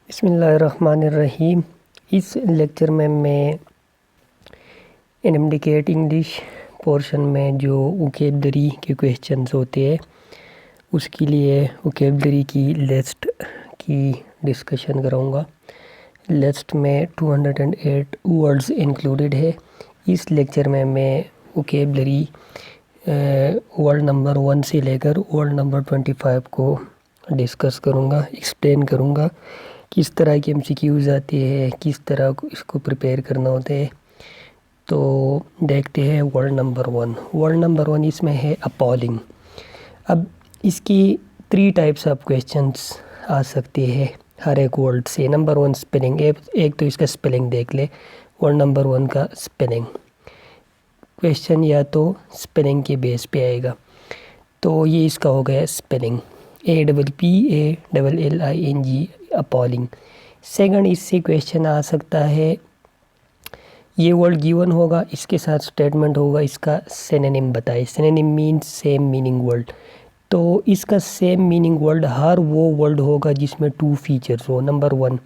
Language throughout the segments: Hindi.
बिस्मिल्लाहिर्रहमानिर्रहीम। इस लेक्चर में मैं इनडिकेट इंग्लिश पोर्शन में जो वोकैबुलरी के क्वेश्चंस होते हैं उसके लिए वोकैबुलरी की लिस्ट की डिस्कशन कराऊंगा। लिस्ट में 208 वर्ड्स इंक्लूडेड है। इस लेक्चर में मैं वोकैबुलरी वर्ड नंबर 1 से लेकर वर्ड नंबर 25 को डिस्कस करूंगा, एक्सप्लेन करूंगा किस तरह के एमसीक्यूज़ आते हैं, किस तरह इसको प्रिपेयर करना होता है। तो देखते हैं वर्ड नंबर 1। वर्ड नंबर 1 इसमें है अपॉलिंग। अब इसकी 3 टाइप्स ऑफ क्वेश्चंस आ सकते हैं हर एक वर्ड से। Number 1 spelling. एक तो इसका स्पेलिंग देख ले। वर्ड नंबर 1 का स्पेलिंग क्वेश्चन या तो स्पेलिंग के बेस पे आएगा। तो ये इसका हो गया स्पेलिंग, APPALLING, अपॉलिंग। सेकंड इससे क्वेश्चन आ सकता है, ये वर्ड गिवन होगा, इसके साथ स्टेटमेंट होगा, इसका सिनोनिम बताए। Synonym means same meaning word. तो इसका सेम मीनिंग वर्ड हर वो वर्ड होगा जिसमें 2 फीचर्स हो। नंबर 1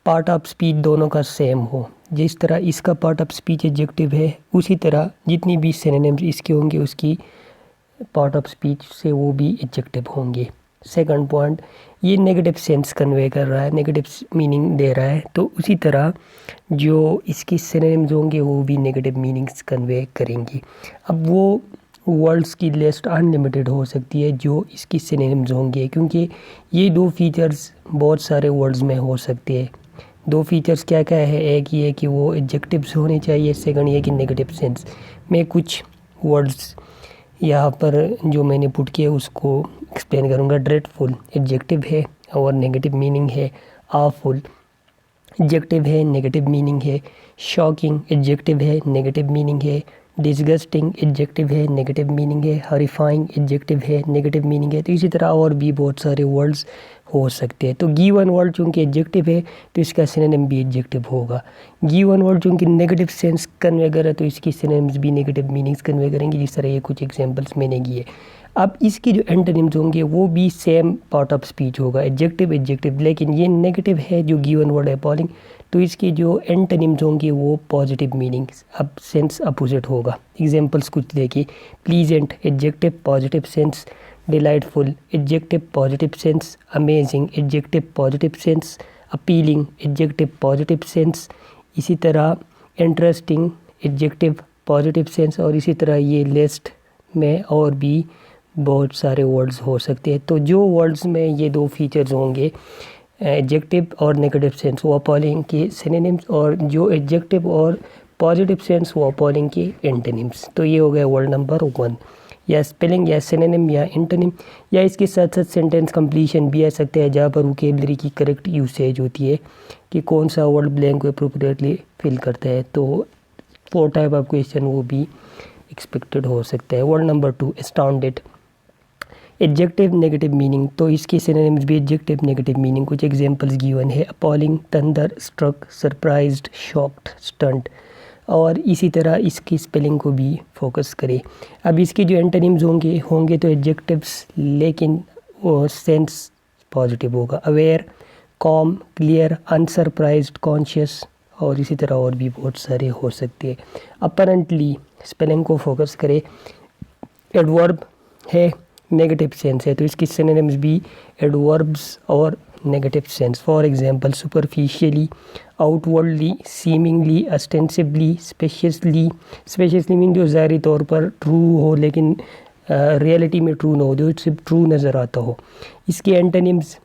पार्ट ऑफ स्पीच दोनों का सेम हो। जिस तरह इसका पार्ट ऑफ स्पीच एडजेक्टिव है, उसी तरह जितनी भी सिनोनिम्स इसके होंगे उसकी पार्ट ऑफ स्पीच से वो भी एडजेक्टिव होंगे। सेकंड पॉइंट, ये नेगेटिव सेंस कन्वे कर रहा है, नेगेटिव मीनिंग दे रहा है, तो उसी तरह जो इसकी सिनोनिम्स होंगे वो भी नेगेटिव मीनिंग्स कन्वे करेंगी। अब वो वर्ड्स की लिस्ट अनलिमिटेड हो सकती है जो इसकी सिनोनिम्स होंगे, क्योंकि ये 2 फीचर्स बहुत सारे वर्ड्स में हो सकते हैं। 2 फीचर्स क्या क्या है, एक ये कि वो एडजेक्टिव्स होने चाहिए, सेकंड ये कि नेगेटिव सेंस। मैं कुछ वर्ड्स यहाँ पर जो मैंने पुट किया उसको एक्सप्लेन करूँगा। ड्रेडफुल एडजेक्टिव है और नेगेटिव मीनिंग है। आवफुल एडजेक्टिव है, नेगेटिव मीनिंग है। शॉकिंग एडजेक्टिव है, नेगेटिव मीनिंग है। डिसगस्टिंग एडजेक्टिव है, नेगेटिव मीनिंग है। हॉरिफाइंग एडजेक्टिव है, नेगेटिव मीनिंग है। तो इसी तरह और भी बहुत सारे वर्ड्स हो सकते हैं। तो गिवन वर्ड चूँकि एडजेक्टिव है तो इसका सिनोनिम भी एडजेक्टिव होगा। गिवन वर्ड चूँकि नेगेटिव सेंस कन्वे करे तो इसकी सिनोनिम्स भी नेगेटिव मीनिंग्स कन्वे करेंगे, जिस तरह ये कुछ एग्जांपल्स मैंने किए। अब इसके जो एंटोनिम्स होंगे वो भी सेम पार्ट ऑफ स्पीच होगा, एडजेक्टिव एडजेक्टिव, लेकिन ये नेगेटिव है जो गिवन वर्ड है अपॉलिंग, तो इसके जो एंटोनिम्स होंगे वो पॉजिटिव मीनिंग्स, अब सेंस अपोजिट होगा। एग्जांपल्स कुछ देखिए। Pleasant adjective, positive sense. Delightful adjective, positive sense. Amazing adjective, positive sense. Appealing adjective, positive sense. इसी तरह इंटरेस्टिंग एडजेक्टिव, पॉजिटिव सेंस। और इसी तरह ये लिस्ट में और भी बहुत सारे वर्ड्स हो सकते हैं। तो जो वर्ड्स में ये 2 फीचर्स होंगे, एडजेक्टिव और नेगेटिव सेंस, वो अपॉलिंग के सिनोनिम्स, और जो एडजेक्टिव और पॉजिटिव सेंस वो अपॉलिंग के एंटोनिम्स। तो ये हो गया वर्ड नंबर 1। या स्पेलिंग या सिनोनिम या एंटोनिम, या इसके साथ साथ सेंटेंस कंप्लीशन भी आ सकते हैं, जहाँ पर वोकैबुलरी की करेक्ट यूसेज होती है कि कौन सा वर्ड ब्लैंक को अप्रोप्रिएटली फिल करता है। तो 4 टाइप ऑफ क्वेश्चन वो भी एक्सपेक्टेड हो सकता है। Word number 2 astounded adjective, negative meaning. तो इसके सिनोनिम्स भी एडजेक्टिव, नेगेटिव मीनिंग। कुछ एग्जांपल्स गिवन है, appalling, thunderstruck, surprised, shocked, stunt. और इसी तरह इसकी स्पेलिंग को भी फोकस करें। अब इसके जो एंटोनिम्स होंगे तो एडजेक्टिव्स, लेकिन वो सेंस पॉजिटिव होगा। अवेयर, कॉम, क्लियर, अनसरप्राइज्ड, कॉन्शियस, और इसी तरह और भी बहुत सारे हो सकते हैं। अपरेंटली स्पेलिंग को फोकस करें। एडवर्ब है, नेगेटिव सेंस है, तो इसकी सिनोनिम्स भी एडवर्ब्स और negative sense. For example superficially, outwardly, seemingly, ostensibly, speciously. Speciously mean जो ज़ाहिरी तौर पर ट्रू हो लेकिन रियलिटी में ट्रू ना हो, जो सिर्फ ट्रू नज़र आता हो। इसके एंटोनिम्स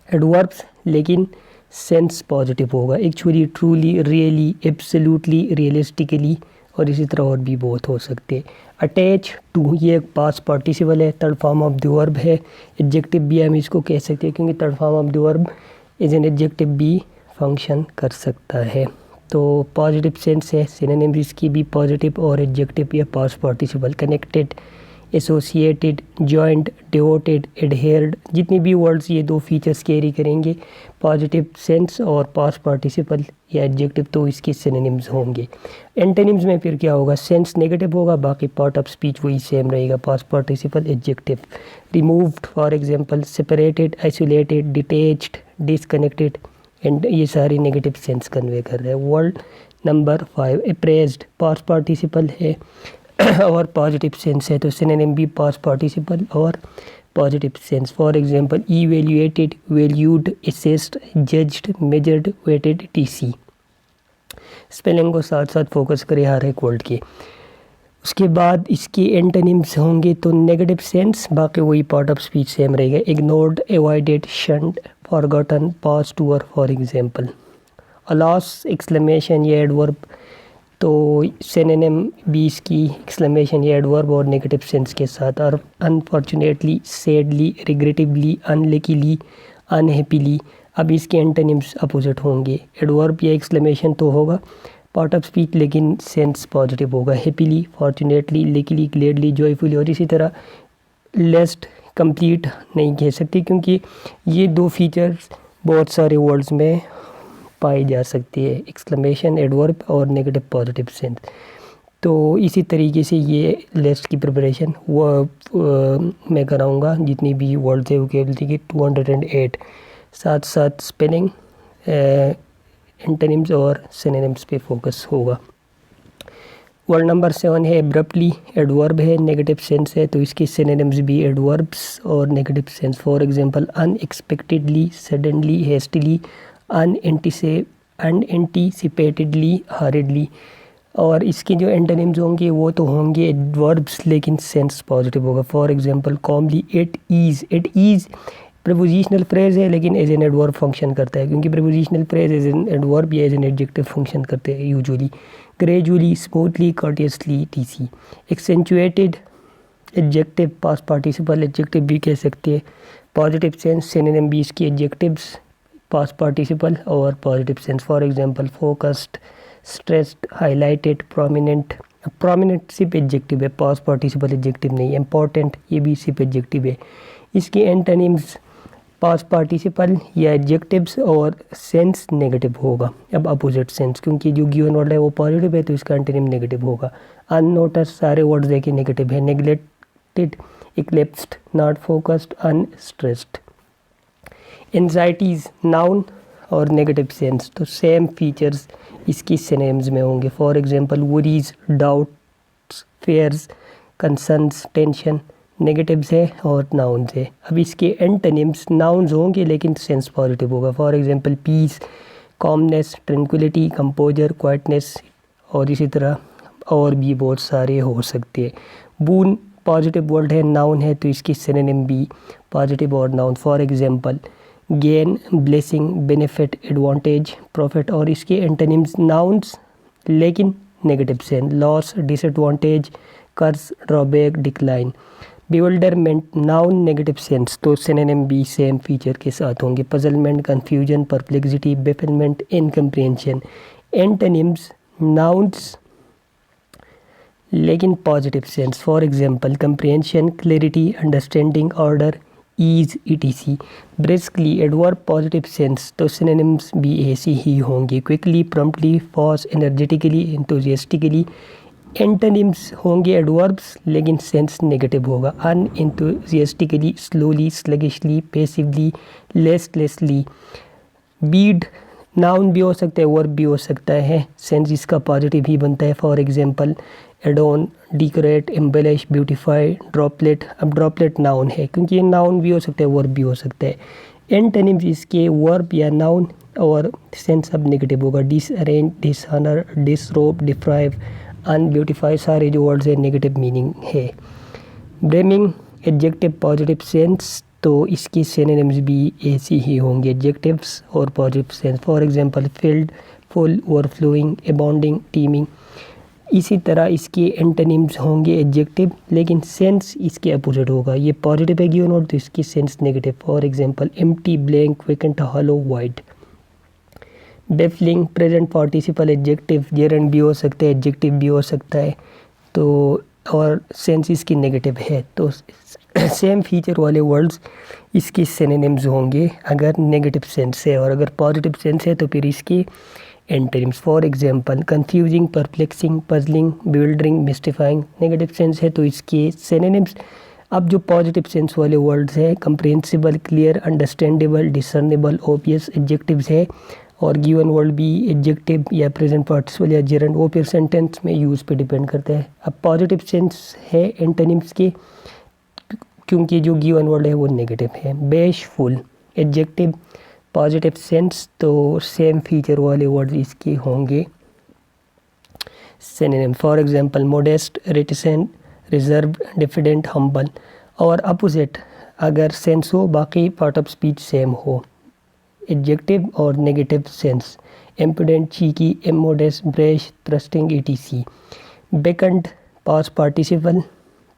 एडवर्ब्स, लेकिन सेंस पॉजिटिव होगा। Actually, truly, really, absolutely, realistically, और इसी तरह और भी बहुत हो सकते हैं। अटैच टू, ये एक पास्ट पार्टिसिपल है, third form of the verb है। एडजेक्टिव भी हम इसको कह सकते हैं क्योंकि third form of the verb as an adjective भी फंक्शन कर सकता है। तो पॉजिटिव सेंस है, सिनोनिम्स इसकी भी पॉजिटिव और एडजेक्टिव या past participle. Connected, associated, joint, devoted, adhered, जितनी भी वर्ड्स ये 2 फीचर्स कैरी करेंगे, पॉजिटिव सेंस और पास्ट पार्टिसिपल या एडजेक्टिव, तो इसके सिनोनिम्स होंगे। एंटोनिम्स में फिर क्या होगा, सेंस नेगेटिव होगा, बाकी पार्ट ऑफ स्पीच वही सेम रहेगा, past participle, adjective. Removed for example separated, isolated, detached, disconnected, and ये सारी नेगेटिव सेंस कन्वे कर रहे हैं। Word number 5 appraised past participle है और पॉजिटिव सेंस है, तो सिनोनिम भी पास्ट पार्टिसिपल और positive sense. For example evaluated, valued, assessed, judged, measured, weighted, टीसी। स्पेलिंग को साथ साथ फोकस करें हर एक वर्ड के। उसके बाद इसके एंटोनिम्स होंगे तो नेगेटिव सेंस, बाकी वही पार्ट ऑफ स्पीच सेम रहेगा। Ignored, avoided, शंड, forgotten, pass tour. For example alas exclamation ये एडवर्ब, तो सिनोनिम भी इसकी एक्सक्लेमेशन ये एडवर्ब और नेगेटिव सेंस के साथ। और unfortunately, sadly, regretfully, unluckily, unhappily. अब इसके एंटोनिम्स अपोजिट होंगे। एडवर्ब या एक्सक्लेमेशन तो होगा पार्ट ऑफ स्पीच, लेकिन सेंस पॉजिटिव होगा। Happily, fortunately, luckily, gladly, joyfully. और इसी तरह लेस्ट, कंप्लीट नहीं कह सकती क्योंकि ये दो फीचर्स बहुत सारे वर्ड्स में पाई जा सकती है, एक्सक्लेमेशन, एडवर्ब और नेगेटिव पॉजिटिव सेंस। तो इसी तरीके से ये लिस्ट की प्रिपरेशन वो मैं कराऊंगा जितनी भी वर्ड्स है वोकेबलरी की 208, साथ साथ स्पेलिंग, एंटोनिम्स और सिनोनिम्स पे फोकस होगा। वर्ड नंबर 7 है एब्रप्टली, एडवर्ब है, नेगेटिव सेंस है, तो इसके सिनोनिम्स भी एडवर्ब्स और negative sense. For example unexpectedly, suddenly, hastily, unanticipatedly, hurriedly. और इसके जो एंटोनिम्स होंगे वो तो होंगे एडवर्ब्स, लेकिन सेंस पॉजिटिव होगा। For example calmly, at ease. At ease prepositional phrase है लेकिन एज एन एडवर्ब फंक्शन करता है, क्योंकि prepositional phrase as an adverb या एज एन एडजेक्टिव फंक्शन करते हैं usually. Gradually, smoothly, courteously, etc. Accentuated adjective, past participle adjective भी कह सकते हैं। पॉजिटिव सेंस सिनोनिम भी इसकी एडजेक्टिव्स, पास्ट पार्टिसिपल और positive sense. For example focused, stressed, highlighted, prominent. Prominent सिर्फ एडजेक्टिव है, पास्ट पार्टिसिपल एडजेक्टिव नहीं। इम्पॉर्टेंट ये भी सिर्फ एडजेक्टिव है। इसके एंटोनिम्स पास्ट पार्टिसिपल या एडजेक्टिव्स और सेंस नेगेटिव होगा। अब अपोजिट सेंस, क्योंकि जो गिवन वर्ड है वो पॉजिटिव है तो इसका एंटोनिम नेगेटिव होगा। अननोटिस सारे वर्ड्स देखिए नेगेटिव है। Neglected, eclipsed, not focused, unstressed. Anxieties noun और नेगेटिव सेंस, तो सेम फीचर्स इसकी सिनोनिम्स में होंगे। For example worries, doubts, fears, concerns, tension. Negatives है और नाउन्स है। अब इसके एंटोनिम्स नाउन्स होंगे लेकिन सेंस पॉजिटिव होगा। For example peace, calmness, tranquillity, composure, quietness. और इसी तरह और भी बहुत सारे हो सकते हैं। बून पॉजिटिव वर्ड है, नाउन है, तो इसकी सिनोनिम भी पॉजिटिव और noun. For example gain, blessing, benefit, advantage, profit. और इसके एंटोनिम्स नाउन्स लेकिन नेगेटिव सेंस। लॉस, डिसएडवांटेज, कर्ज, drawback, decline. Bewilderment noun negative sense, तो सिनोनिम भी सेम फीचर के साथ होंगे। Puzzlement, confusion, perplexity, befuddlement, incomprehension. Antonyms nouns लेकिन positive sense. For example comprehension, clarity, understanding, order, ease, etc. Briskly adverb positive sense, तो सिनोनिम्स भी ऐसी ही होंगे। Quickly, promptly, fast, energetically, enthusiastically. Antonyms होंगे एडवर्ब्स लेकिन सेंस नेगेटिव होगा। Unenthusiastically, slowly, sluggishly, passively, listlessly. Bead noun भी हो सकता है, वर्ब भी हो सकता है, सेंस इसका पॉजिटिव ही बनता है। For example adorn, decorate, embellish, beautify, droplet. अब ड्रॉपलेट नाउन है क्योंकि ये नाउन भी हो सकता है, वर्ब भी हो सकता है। एंटोनिम्स इसके वर्ब या नाउन और सेंस अब नेगेटिव होगा। डिसअरेंज, डिसऑनर, डिसरोब, डिप्राइव, अनब्यूटीफाई, सारे जो वर्ड्स है नेगेटिव मीनिंग है। ब्रेमिंग एडजेक्टिव पॉजिटिव सेंस, तो इसकी सिनोनिम्स भी ऐसी ही होंगे, एडजेक्टिव्स और positive sense. For example filled, full, overflowing, abounding, teeming. इसी तरह इसके एंटोनिम्स होंगे एडजेक्टिव लेकिन सेंस इसके अपोजिट होगा। ये पॉजिटिव है गिवन वर्ड तो इसकी sense negative. For example empty, blank, vacant, hollow, void. Baffling present participle adjective, gerund भी हो सकता है, एडजेक्टिव भी हो सकता है, तो और सेंस इसकी नेगेटिव है। तो सेम फीचर वाले वर्ड्स इसकी सिनोनिम्स होंगे अगर नेगेटिव सेंस है, और अगर पॉजिटिव सेंस है तो फिर इसकी antonyms. For example confusing, perplexing, puzzling, bewildering, mystifying. Negative sense है तो इसके सिनोनिम्स अब जो पॉजिटिव सेंस वाले वर्ड्स हैं, कंप्रिहेंसिबल, क्लियर, अंडरस्टैंडेबल, डिसर्नेबल, ऑब्वियस एडजेक्टिव्स है, और गिवन वर्ड भी एडजेक्टिव या प्रेजेंट पार्टिसिपल या जेरेंट वो फिर सेंटेंस में यूज़ पे डिपेंड करता है। अब पॉजिटिव सेंस है एंटोनिम्स के, क्योंकि जो गिवन वर्ड है वो नेगेटिव है। बेशफुल एडजेक्टिव, पॉजिटिव सेंस, तो सेम फीचर वाले वर्ड इसके होंगे synonym. For example modest, reticent, reserve, diffident, humble. और अपोजिट अगर सेंस हो, बाकी पार्ट ऑफ स्पीच सेम हो, एडजेक्टिव और negative sense, imprudent, cheeky, immodest, brash, thrusting, etc. Beckoned past participle,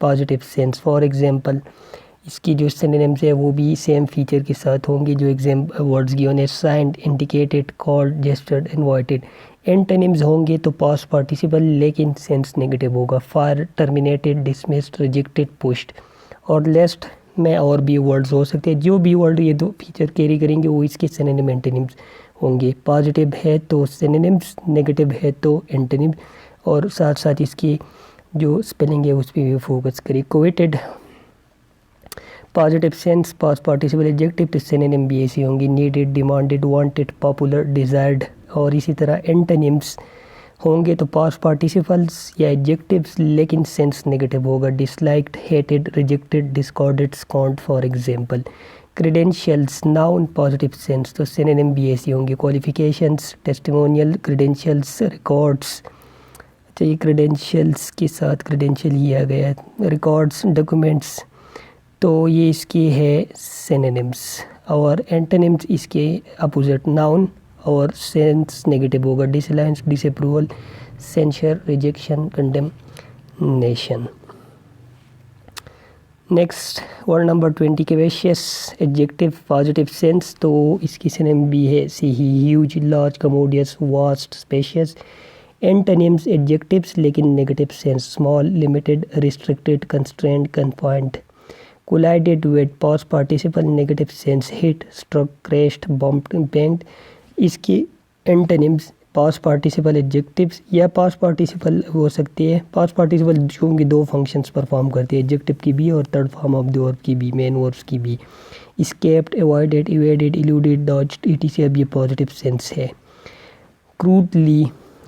positive sense. For example इसकी जो सिनोनिम्स है वो भी सेम फीचर के साथ होंगे जो वर्ड्स गिवन है, signed, indicated, called, gestured, invited. Antonyms होंगे तो पास्ट पार्टिसिपल लेकिन सेंस नेगेटिव होगा, fire, terminated, dismissed, rejected, pushed. और लेस्ट में और भी वर्ड्स हो सकते हैं, जो भी वर्ड ये दो फीचर कैरी करेंगे वो इसके सिनोनिम एंटोनिम्स होंगे। पॉजिटिव है तो सिनोनिम्स, नेगेटिव है तो एंटोनिम्स, और साथ साथ इसकी जो स्पेलिंग है उस पर भी फोकस करें। Coveted positive sense, past participle adjective, तो सिनोनिम भी ऐसे होंगे, needed, demanded, wanted, popular, desired. और इसी तरह एंटोनिम्स होंगे तो पास्ट पार्टिसिपल्स या एडजेक्टिव्स लेकिन सेंस नेगेटिव होगा, disliked, hated, rejected, discarded, scorned. For example credentials, noun, positive sense, तो सिनोनिम भी ऐसे होंगे, क्वालिफिकेशंस, टेस्टिमोनियल, क्रेडेंशियल्स, रिकॉर्ड्स। अच्छा ये क्रेडेंशियल्स के साथ क्रेडेंशियल ही आ गया, रिकॉर्ड्स, डॉक्यूमेंट्स, तो ये इसकी है सिनोनिम्स। और एंटोनिम्स इसके अपोजिट, नाउन और सेंस नेगेटिव होगा, dislikes, disapproval, censure, rejection, condemnation. Next word number 20 capacious adjective, positive sense, तो इसकी सिनोनिम भी है सी, huge, large, commodious, vast, spacious. Antonyms adjectives लेकिन negative sense, small, limited, restricted, constrained, confined. Collided with, past participle, negative sense, hit, struck, crashed, bumped, banged. इसके एंटोनिम्स पास्ट पार्टिसिपल एडजेक्टिव्स या पास्ट पार्टिसिपल हो सकती है, पास्ट पार्टिसिपल जो होंगे दो फंक्शंस परफॉर्म करती है, एडजेक्टिव की भी और third form of the verb की भी, मेन वर्ब्स की भी। Escaped, avoided, evaded, eluded, dodged, etc. अब ये पॉजिटिव सेंस है। क्रूडली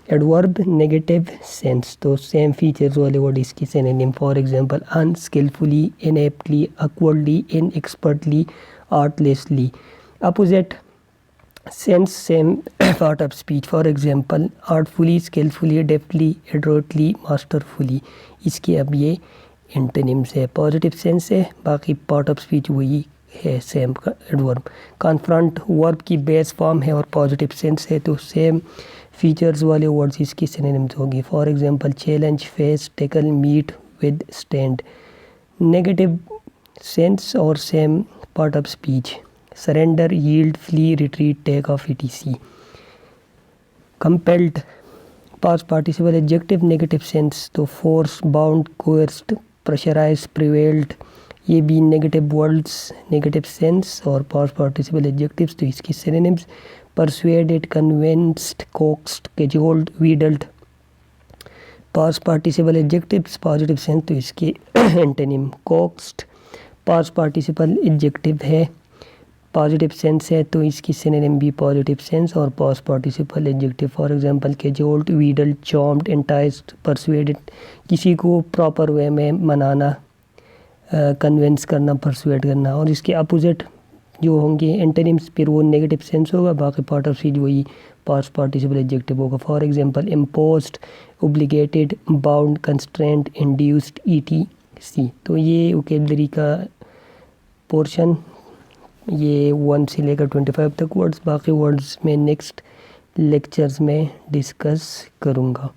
एडवर्ब, नेगेटिव सेंस, तो सेम फीचर्स वाले वर्ड इसकी synonym. For example unskilfully, ineptly, awkwardly, inexpertly, artlessly। Opposite sense same part of speech, for example artfully, skilfully, deftly, adroitly, masterfully. इसके अब ये एंटोनिम्स है, पॉजिटिव सेंस है, बाकी पार्ट ऑफ स्पीच वही है सेम का एडवर्ब। कॉन्फ्रंट वर्ब की बेस फॉर्म है और पॉजिटिव सेंस है, तो सेम फीचर्स वाले वर्ड्स इसकी सिनोनिम्स होगी। For example challenge, face, tackle, meet, with, stand. Negative sense और same part of speech, surrender, yield, flee, retreat, take off, etc. Compelled past participle adjective, negative sense, तो force, bound, coerced, pressurise, prevailed. ये भी नेगेटिव वर्ड्स, नेगेटिव सेंस और पास्ट पार्टिसिपल एडजेक्टिव्स, तो इसकी synonyms persuaded, convinced, coaxed, cajoled, wheedled। Past participle adjectives, positive sense, तो इसके antonym coaxed past participle adjective है, पॉजिटिव सेंस है, तो इसकी सिनोनिम भी पॉजिटिव सेंस और past participle adjective. For example cajoled, wheedled, charmed, enticed, persuaded, किसी को प्रॉपर वे में मनाना, कन्विंस करना, परसुएड करना। और इसके अपोजिट जो होंगे एंटोनिम्स फिर वो नेगेटिव सेंस होगा, बाकी पार्ट ऑफ स्पीच वही पास्ट पार्टिसिपल एडजेक्टिव होगा। For example imposed, obligated, bound, constraint, induced, etc. तो ये वोकैबुलरी का पोर्शन ये 1 से लेकर 25 तक वर्ड्स, बाकी वर्ड्स में नेक्स्ट लेक्चर्स में डिस्कस करूँगा।